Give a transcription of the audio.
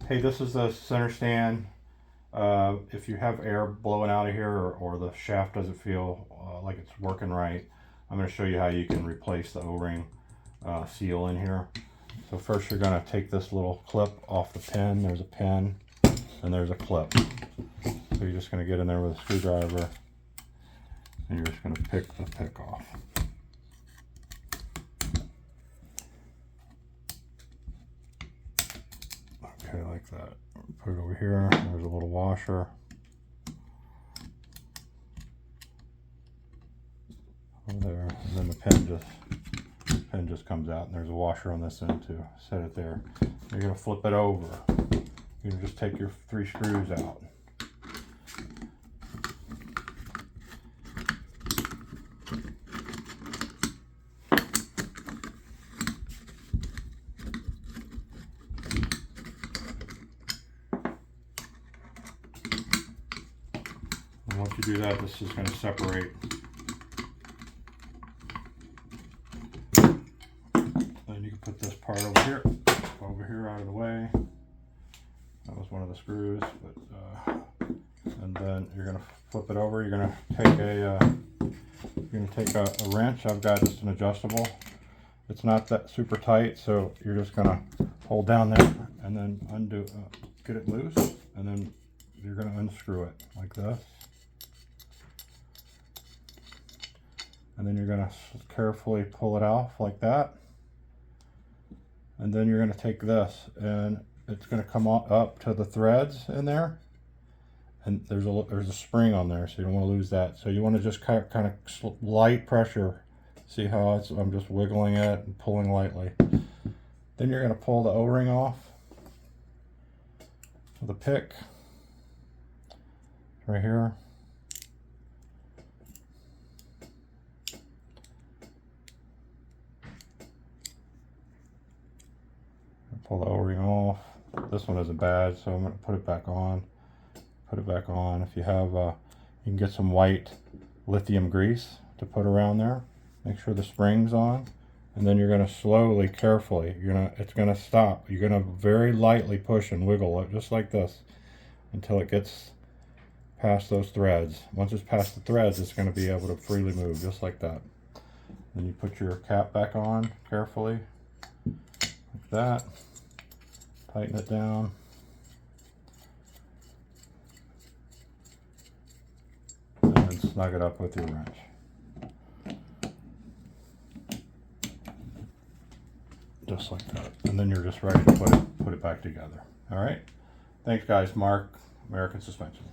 Hey, this is the center stand. If you have air blowing out of here, or the shaft doesn't feel like it's working right, I'm going to show you how you can replace the O-ring seal in here. So first you're going to take this little clip off the pin. There's a pin and there's a clip. So you're just going to get in there with a screwdriver and you're just going to pick the pick off. Okay, like that. Put it over here. There's a little washer. Over there, and then the pin just comes out, and there's a washer on this end too. Set it there. You're gonna flip it over. You can just take your 3 screws out. And once you do that, this is going to separate. Then you can put this part over here out of the way. That was one of the screws, but and then you're going to flip it over. You're going to take a wrench. I've got just an adjustable. It's not that super tight, so you're just going to hold down there and then undo, get it loose, and then you're going to unscrew it like this. And then you're going to carefully pull it off like that. And then you're going to take this, and it's going to come up to the threads in there. And there's a spring on there, so you don't want to lose that. So you want to just kind of light pressure. See how I'm just wiggling it and pulling lightly. Then you're going to pull the O-ring off with a pick right here. Pull the O-ring off. This one isn't bad, so I'm going to put it back on. Put it back on. If you have, you can get some white lithium grease to put around there. Make sure the spring's on, and then you're going to slowly, carefully, it's going to stop. You're going to very lightly push and wiggle it just like this until it gets past those threads. Once it's past the threads, it's going to be able to freely move just like that. Then you put your cap back on carefully like that. Tighten it down. And then snug it up with your wrench. Just like that. And then you're just ready to put it back together. All right. Thanks guys. Mark, American Suspension.